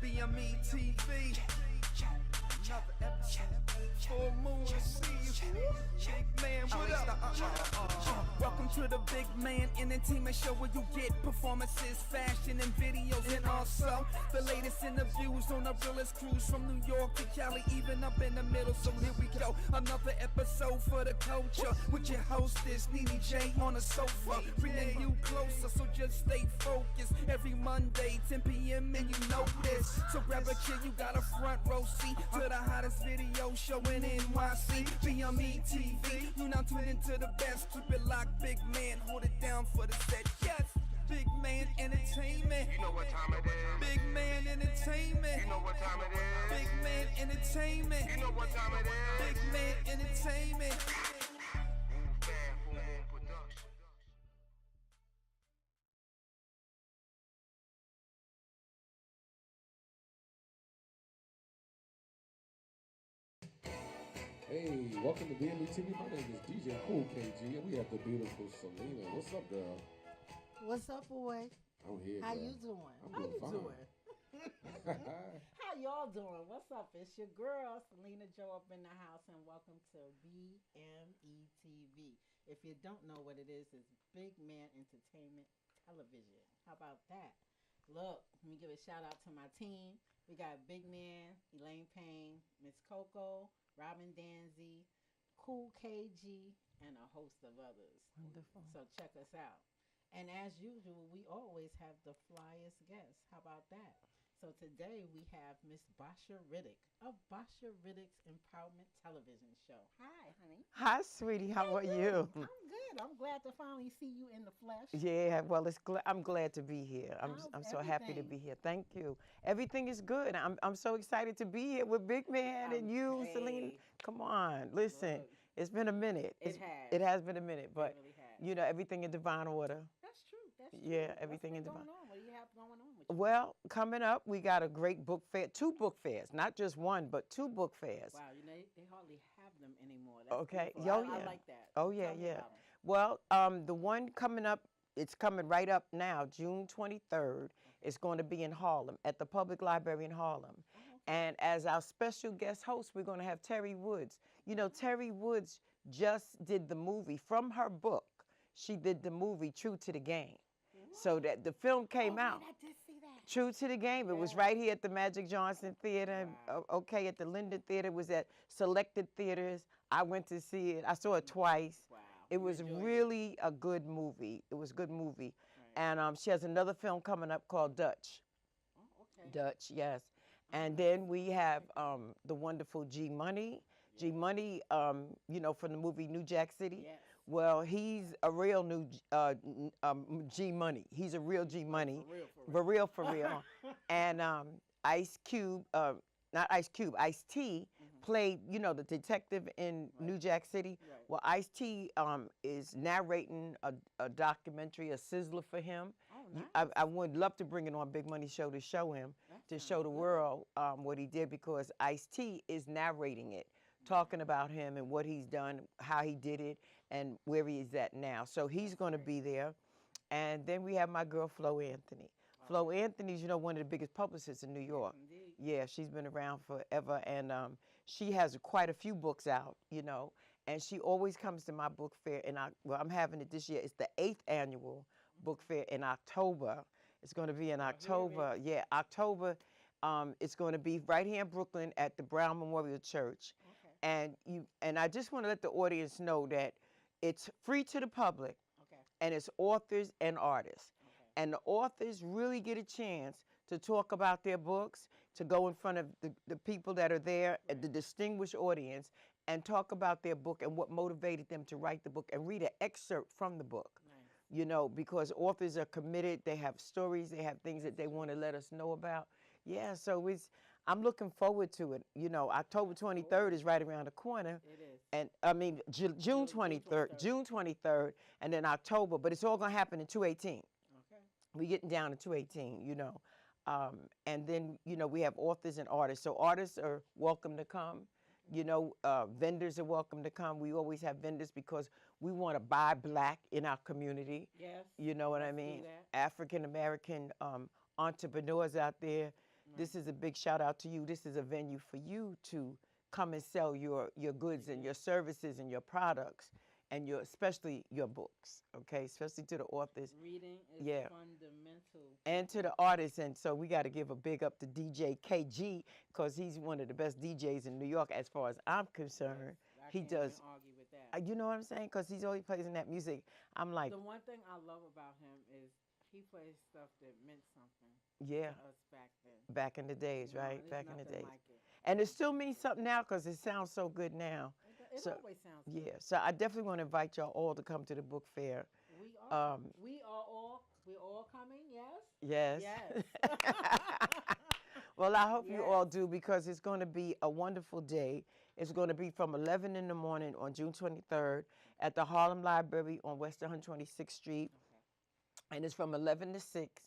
B.M.E. TV. Another episode. Full moon, see you. Big man, what up? Welcome to the Big Man Entertainment Show, where you get performances, fashion, and videos, and also the latest interviews on the realest cruise from New York to Cali, even up in the middle. So here we go, another episode for the culture with your hostess Nene J on the sofa, bringing you closer. So just stay focused. Every Monday, 10 p.m. and you know this. So grab a chair, you got a front row seat to the hottest video show in NYC. B.M.E. TV, you now tune into the best. Keep it locked, Big Man, hold it down for the set. Yes, Big Man Entertainment. You know what time it is. Big Man Entertainment. You know what time it is. Big Man Entertainment. You know what time it is. Big Man Entertainment. Full Moon Production. Hey, welcome to B.M.E. TV. My name is DJ Cool KG, and we have the beautiful Selena. What's up, girl? What's up, boy? I'm here. How girl. you doing? I'm How doing you fine. doing? How y'all doing? What's up? It's your girl, Selena Joe, up in the house, and welcome to B.M.E. TV. If you don't know what it is, it's Big Man Entertainment Television. How about that? Look, let me give a shout out to my team. We got Big Man, Elaine Payne, Miss Coco, Robin Danzy, Cool KG, and a host of others. Wonderful. So check us out. And as usual, we always have the flyest guests. How about that? So today we have Miss Barsha Riddick of Barsha Riddick's Empowerment Television Show. Hi, honey. Hi, sweetie. How are you? I'm good. I'm glad to finally see you in the flesh. Yeah, well, I'm glad to be here. I'm How's so happy to everything? be here. Thank you. Everything is good. I'm so excited to be here with Big Man and you, Selena. Okay. Come on, listen. Look. It's been a minute. It It has. has been a minute, but really has. you know, everything in divine order. That's true. That's Yeah, true. everything What's in been divine. going on? What do you have going on with you? Well, coming up, we got a great book fair, 2 book fairs, not just one, but 2 book fairs. Wow, you know, they hardly have them anymore. That's Okay. beautiful. Oh, I yeah. like that. Oh, Tell yeah, me yeah. about 'em. Well, the one coming up, it's coming right up now, June 23rd. It's going to be in Harlem, at the Public Library in Harlem. And as our special guest host, we're going to have Terry Woods. You know, Terry Woods just did the movie from her book. She did the movie True to the Game. So that the film came out. Man, I did see that. True to the Game. It was right here at the Magic Johnson Theater. Wow. Okay, at the Linden Theater. It was at selected theaters. I went to see it. I saw it twice. Wow. It You was enjoyed really a good movie. It was a good movie. And she has another film coming up called Dutch. Oh, okay. Dutch, yes. And then we have the wonderful G Money. G Money, you know, from the movie New Jack City. Yes. Well, he's a real new G Money. He's a real G Money. For real. For real. And Ice Cube, not Ice Cube, Ice T played, you know, the detective in New Jack City. Right. Well, Ice T is narrating a documentary, a sizzler for him. Oh, nice. I would love to bring it on Big Money Show to show him, to show the world what he did, because Ice T is narrating it, talking about him and what he's done, how he did it, and where he is at now. So he's going to be there. And then we have my girl, Flo Anthony. Flo Anthony's, you know, one of the biggest publicists in New York. Indeed. Yeah, she's been around forever, and she has quite a few books out, you know, and she always comes to my book fair, and I'm having it this year. It's the 8th annual book fair in October. It's going to be in October. Yeah, October. It's going to be right here in Brooklyn at the Brown Memorial Church. Okay. And I just want to let the audience know that it's free to the public, Okay. and it's authors and artists. Okay. And the authors really get a chance to talk about their books, to go in front of the people that are there, the distinguished audience, and talk about their book and what motivated them to write the book, and read an excerpt from the book. Nice. You know, because authors are committed, they have stories, they have things that they want to let us know about. Yeah, so I'm looking forward to it. You know, October 23rd is right around the corner. It is. And I mean, June 23rd, and then October, but it's all going to happen in 218. Okay. We're getting down to 218, you know. And then, you know, we have authors and artists. So artists are welcome to come. You know, vendors are welcome to come. We always have vendors because we want to buy black in our community. Yes. You know what I let's do mean? that. African American entrepreneurs out there. This is a big shout out to you. This is a venue for you to come and sell your goods and your services and your products and especially your books, okay? Especially to the authors. Reading is Yeah. fundamental. And to the artists, and so we got to give a big up to DJ KG because he's one of the best DJs in New York as far as I'm concerned. I He can't does, even argue with that. you know what I'm saying? Because he's always playing that music. I'm like, The one thing I love about him is he plays stuff that meant something yeah, to us back then. back in the days, You know, right? there's Back in the nothing days. like it. And it still means something now because it sounds so good now. It So, always sounds Yeah, good. so I definitely want to invite y'all all to come to the book fair. We're all coming, yes? Yes. Yes. Well, I hope you Yes. all do because it's going to be a wonderful day. It's going to be from 11 in the morning on June 23rd at the Harlem Library on West 126th Street. And it's from 11 to 6.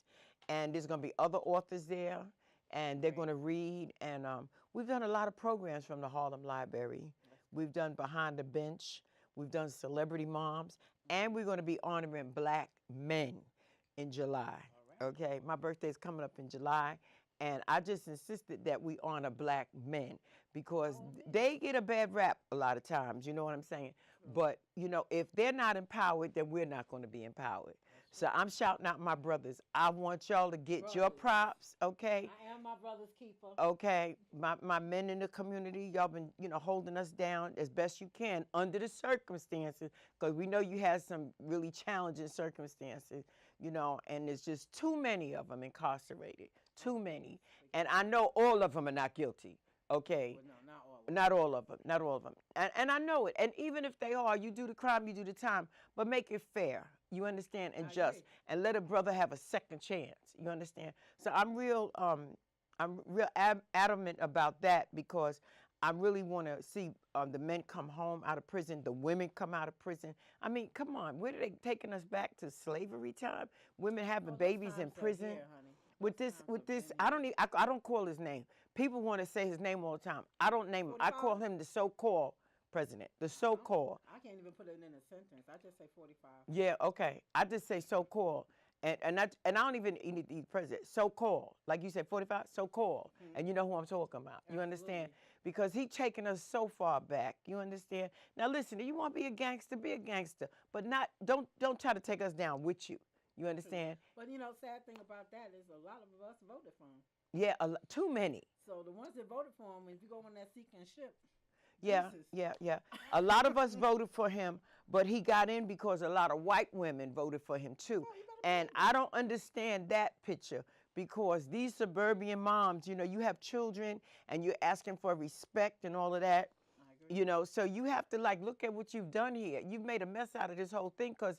And there's going to be other authors there, and they're going to read. And we've done a lot of programs from the Harlem Library. We've done Behind the Bench. We've done Celebrity Moms. And we're going to be honoring black men in July. Okay, my birthday is coming up in July. And I just insisted that we honor black men because they get a bad rap a lot of times, you know what I'm saying? But, you know, if they're not empowered, then we're not going to be empowered. So I'm shouting out my brothers. I want y'all to get your props, okay? I am my brother's keeper. Okay, my men in the community, y'all been, you know, holding us down as best you can under the circumstances, because we know you had some really challenging circumstances, you know, and there's just too many of them incarcerated, too many. And I know all of them are not guilty, okay? Well, no, not all. Not all of them, not all of them. And I know it. And even if they are, you do the crime, you do the time, but make it fair. You understand? And just, and let a brother have a second chance. You understand? So I'm real adamant about that because I really want to see the men come home out of prison, the women come out of prison. I mean, come on, where are they taking us back to slavery time? Women having babies in prison. Here, honey. With this, I don't call his name. People want to say his name all the time. I don't name him. I call him the so-called president, the so-called. I can't even put it in a sentence. I just say 45. Yeah, okay. I just say so-called. And I don't even need the president. So-called. Like you said, 45, so-called. And you know who I'm talking about. You understand? Because he taking us so far back. You understand? Now listen, if you want to be a gangster, but don't try to take us down with you. You understand? But you know, sad thing about that is a lot of us voted for him. Yeah, too many. So the ones that voted for him, if you go on that seeking ship. Yeah, yeah. A lot of us voted for him, but he got in because a lot of white women voted for him too. And I don't understand that picture because these suburban moms, you know, you have children and you're asking for respect and all of that. You know, so you have to like look at what you've done here. You've made a mess out of this whole thing because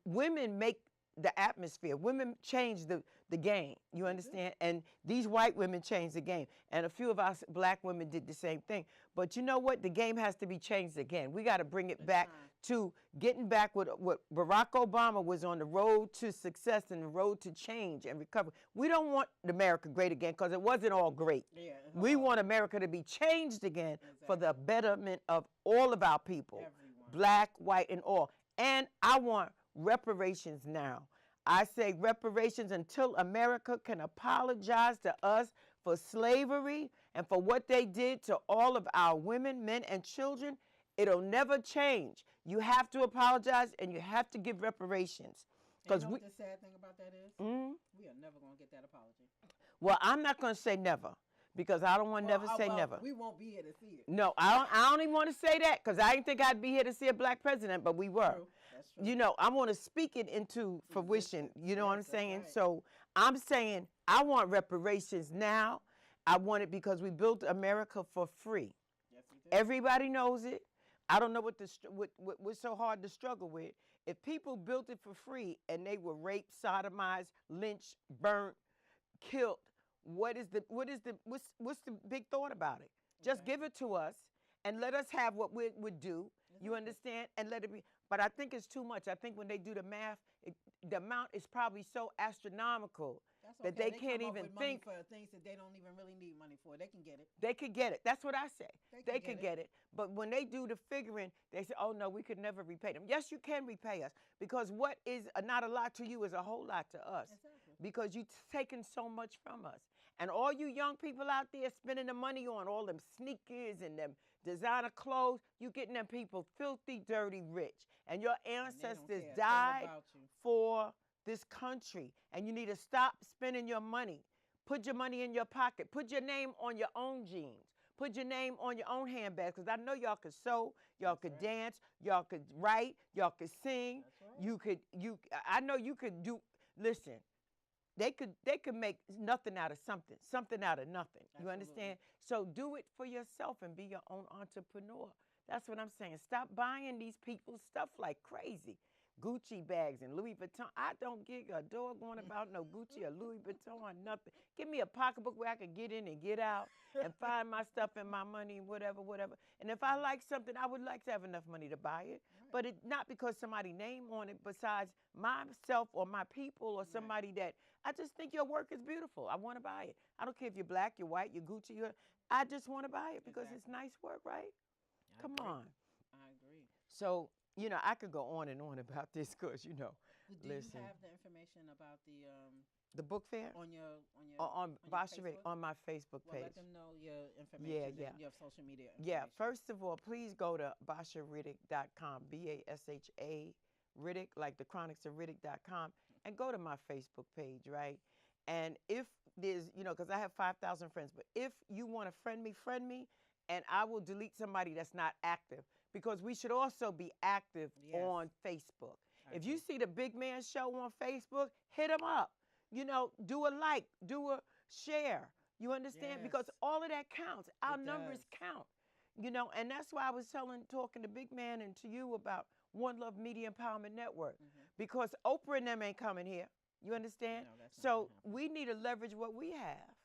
women make the atmosphere. Women change the game, you understand? And these white women changed the game. And a few of us black women did the same thing. But you know what? The game has to be changed again. We got to bring it back to getting back with what Barack Obama was on the road to success and the road to change and recovery. We don't want America great again because it wasn't all great. Yeah, we want America to be changed again for the betterment of all of our people, black, white, and all. And I want reparations now. I say reparations until America can apologize to us for slavery and for what they did to all of our women, men, and children. It'll never change. You have to apologize and you have to give reparations. Because what the sad thing about that is? We are never going to get that apology. Well, I'm not going to say never. Because I don't want to never say never. We won't be here to see it. No, I don't even want to say that because I didn't think I'd be here to see a black president, but we were. True. That's true. You know, I want to speak it into fruition. You know what I'm saying? Right. So I'm saying I want reparations now. I want it because we built America for free. Yes, we did. Everybody knows it. I don't know what's so hard to struggle with. If people built it for free and they were raped, sodomized, lynched, burnt, killed, what's the big thought about it? Just give it to us and let us have what we would do. You understand? And let it be. But I think it's too much. I think when they do the math, the amount is probably so astronomical That's that okay. they can't come up even with money think for things that they don't even really need money for. They can get it. they could get it. That's what I say. They They can could get get it. But when they do the figuring, they say, oh, no, we could never repay them. Yes, you can repay us because what is not a lot to you is a whole lot to us Exactly. because you've taken so much from us. And all you young people out there spending the money on all them sneakers and them designer clothes, you getting them people filthy, dirty, rich. And your And they don't ancestors care a thing died about you. for this country. And you need to stop spending your money. Put your money in your pocket. Put your name on your own jeans. Put your name on your own handbags. Because I know y'all could sew, y'all could dance, y'all could write, y'all could sing. That's right. I know you could do, listen, they could make nothing out of something, something out of nothing. You Absolutely. understand? So do it for yourself and be your own entrepreneur. That's what I'm saying. Stop buying these people's stuff like crazy. Gucci bags and Louis Vuitton. I don't give a doggone about no Gucci or Louis Vuitton or nothing. Give me a pocketbook where I can get in and get out and find my stuff and my money and whatever. And if I like something, I would like to have enough money to buy it. But it not because somebody name on it besides myself or my people or somebody that I just think your work is beautiful. I want to buy it. I don't care if you're black, you're white, you're Gucci. I just want to buy it because it's nice work, right? Come on. I agree. So, I could go on and on about this because, Do listen. you have the information about The book fair? on your On your Barsha Riddick, Facebook? on my Facebook Well, page. let them know your information. Yeah. And your social media. Yeah, information. first of all, please go to BASHARiddick.com, BASHA, Riddick, like the Chronics of Riddick.com, and go to my Facebook page, right? And if there's, because I have 5,000 friends, but if you want to friend me, and I will delete somebody that's not active because we should also be active Yes. on Facebook. I If you agree. see the Big Man Show on Facebook, hit them up. Do a like, do a share. You understand? Because Yes. all of that counts. Our It numbers does. count. And that's why I was talking to Big Man and to you about One Love Media Empowerment Network. Because Oprah and them ain't coming here. You understand? No, that's not So gonna happen. we need to leverage what we have.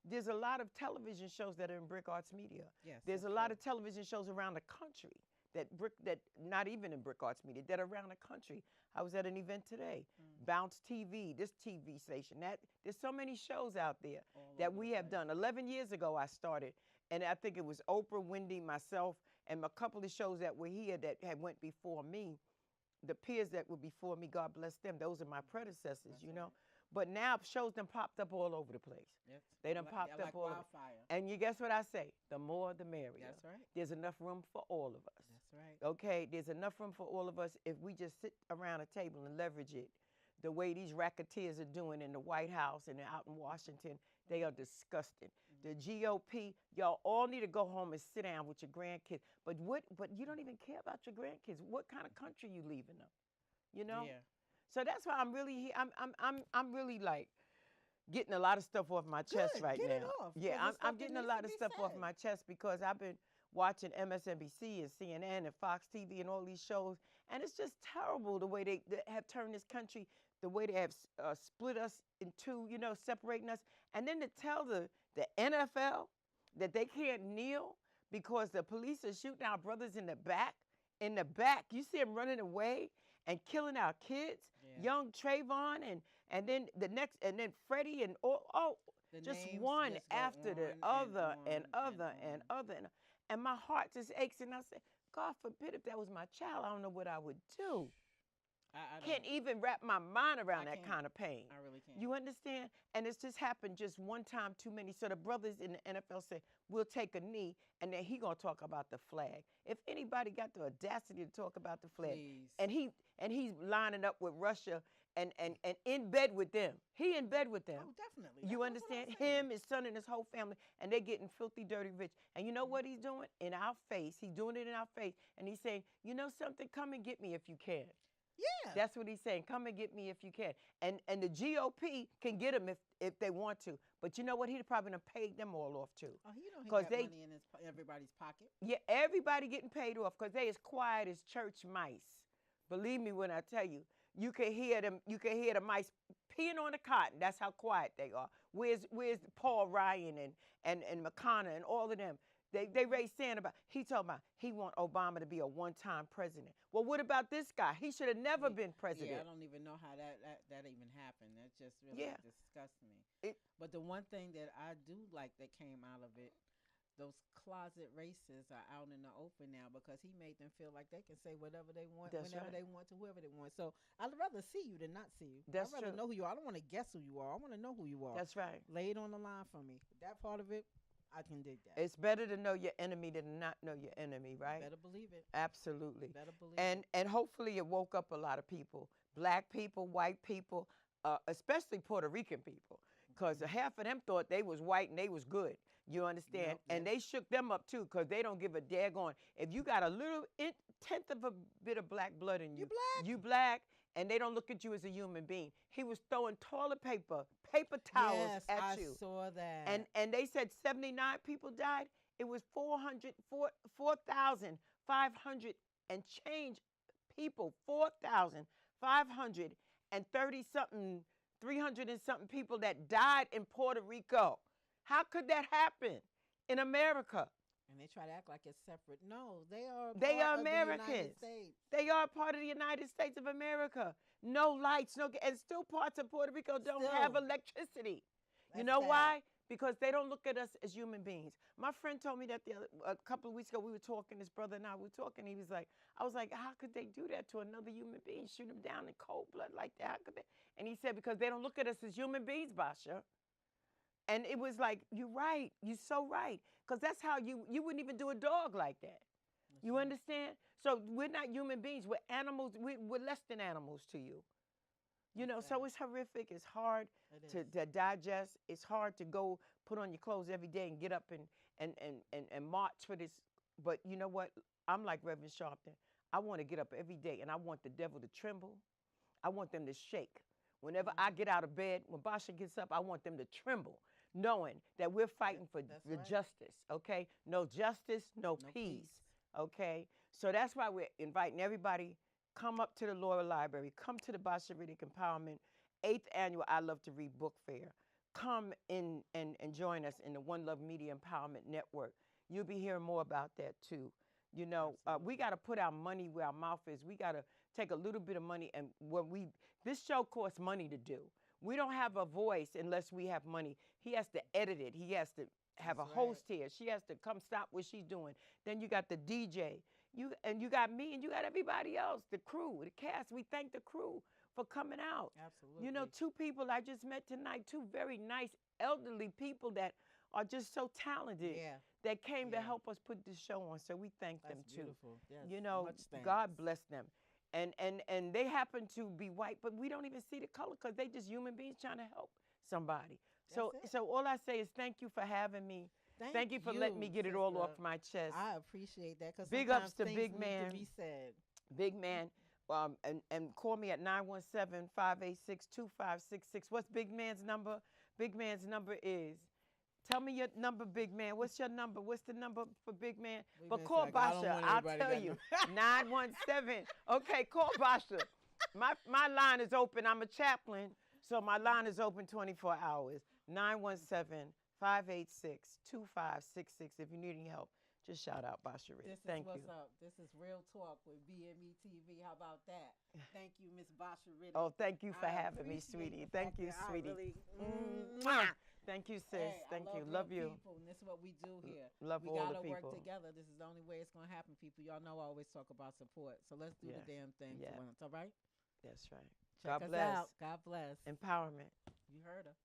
There's a lot of television shows that are in Brick Arts Media. Yes, There's a that's lot true. of television shows around the country that not even in Brick Arts Media, that are around the country. I was at an event today. Bounce TV, this TV station. There's so many shows out there All that over we the have place. done. 11 years ago I started, and I think it was Oprah, Wendy, myself, and a couple of shows that were here that had went before me. The peers that were before me, God bless them. Those are my predecessors, But now shows done popped up all over the place. Yes. They done Like- popped they're up like all over. wildfire. And you guess what I say? The more the merrier. That's right. There's enough room for all of us. That's right. Okay, there's enough room for all of us if we just sit around a table and leverage it the way these racketeers are doing in the White House and out in Washington. They are disgusting. The GOP, y'all all need to go home and sit down with your grandkids. But you don't even care about your grandkids. What kind of country you leaving them? Yeah. So that's why I'm really I'm really like getting a lot of stuff off my chest Good, right get now. it off, Yeah, 'cause I'm, it's stuff I'm that getting a needs lot to of be stuff off said. my chest because I've been watching MSNBC and CNN and Fox TV and all these shows, and it's just terrible the way they have turned this country, the way they have split us in two, separating us, and then to tell the NFL that they can't kneel because the police are shooting our brothers in the back. In the back, you see them running away and killing our kids, Yeah. young Trayvon, and then the next, and then Freddie, and The just names one just go after the on other on and other on. and other, and my heart just aches, and I say, God forbid if that was my child, I don't know what I would do. I Can't don't. even wrap my mind around I that can't. kind of pain. I really can't. You understand? And it's just happened just one time too many. So the brothers in the NFL say, we'll take a knee, and then he gonna talk about the flag. If anybody got the audacity to talk about the flag, Please. and he's lining up with Russia and in bed with them. He in bed with them. Oh, definitely. You That's what I'm understand? saying. Him, his son, and his whole family, and they're getting filthy, dirty rich. And you know what he's doing? In our face. He's doing it in our face. And he's saying, you know something? Come and get me if you can. Yeah. That's what he's saying. Come and get me if you can. And the GOP can get him if they want to. But you know what? He'd probably done paid them all off too. Oh, he don't 'Cause got they- money in everybody's pocket. Yeah, everybody getting paid off because they as quiet as church mice. Believe me when I tell you, you can hear them. You can hear the mice peeing on the cotton. That's how quiet they are. Where's Paul Ryan and McConnell and all of them? They raised sand about. He told me he want Obama to be a one-time president. Well, what about this guy? He should have never been president. Yeah, I don't even know how that even happened. That just really disgusts me. But the one thing that I do like that came out of it, those closet racists are out in the open now because he made them feel like they can say whatever they want, whenever they want to whoever they want. So I'd rather see you than not see you. That's I'd rather true. know who you are. I don't want to guess who you are. I want to know who you are. That's right. Lay it on the line for me. That part of it, I can dig that. It's better to know your enemy than not know your enemy, right? Better believe it. Absolutely. Better believe it. And hopefully it woke up a lot of people, black people, white people, especially Puerto Rican people, because half of them thought they was white and they was good. You understand? Yep, and they shook them up too, because they don't give a daggone. If you got a little tenth of a bit of black blood in you, black. you black, and they don't look at you as a human being. He was throwing toilet paper towels at you. I saw that. And they said 79 people died. It was 4,500 and change people, 4,530 something, 300 and something people that died in Puerto Rico. How could that happen in America? And they try to act like it's separate. No, they are Americans. The United States. They are part of the United States of America. No lights, and still parts of Puerto Rico don't have electricity. You know why? Because they don't look at us as human beings. My friend told me that a couple of weeks ago we were talking, his brother and I were talking, he was like, I was like, how could they do that to another human being, shoot him down in cold blood like that? How could they? And he said, because they don't look at us as human beings, Barsha. And it was like, you're right. You're so right. Because that's how you wouldn't even do a dog like that. You understand? So we're not human beings. We're animals. We're less than animals to you. You know, so it's horrific. It's hard to digest. It's hard to go put on your clothes every day and get up and march for this. But you know what? I'm like Reverend Sharpton. I want to get up every day, and I want the devil to tremble. I want them to shake. Whenever I get out of bed, when Barsha gets up, I want them to tremble, knowing that we're fighting for the justice, okay? No justice, no peace, okay? So that's why we're inviting everybody, come up to the Laurel Library, come to the Barsha Riddick Empowerment 8th Annual I Love to Read Book Fair. Come in and join us in the One Love Media Empowerment Network. You'll be hearing more about that too. You know, we got to put our money where our mouth is. We got to take a little bit of money, and this show costs money to do. We don't have a voice unless we have money. He has to edit it. He has to have a host here. She has to come stop what she's doing. Then you got the DJ. You got me, and you got everybody else, the crew, the cast. We thank the crew for coming out. Absolutely. You know, 2 people I just met tonight, 2 very nice elderly people that are just so talented. That came to help us put this show on. So we thank them too. Beautiful. Yes. You know, God bless them. And they happen to be white, but we don't even see the color because they just human beings trying to help somebody. So all I say is thank you for having me. Thank you for letting me get it all off my chest. I appreciate that because big ups to Big need Man. To be said. Big Man. And call me at 917-586-2566. What's Big Man's number? Big Man's number is. Tell me your number, Big Man. What's your number? What's the number for Big Man? But call Barsha. I'll tell you. 917. Okay, call Barsha. My line is open. I'm a chaplain, so my line is open 24 hours. 917-586-2566. If you need any help, just shout out Barsha Riddick. Thank you. This is what's up. This is Real Talk with B.M.E. TV. How about that? Thank you, Miss Barsha Riddick. Oh, thank you for having me, sweetie. Thank you, sweetie. Thank you, sis. Hey, Thank you. real Love you. People, and this is what we do here. Love we all gotta the people. work together. This is the only way it's gonna happen, people. Y'all know I always talk about support. So let's do the damn thing for once, all right? That's right. Check God us bless. out. God bless. Empowerment. You heard her.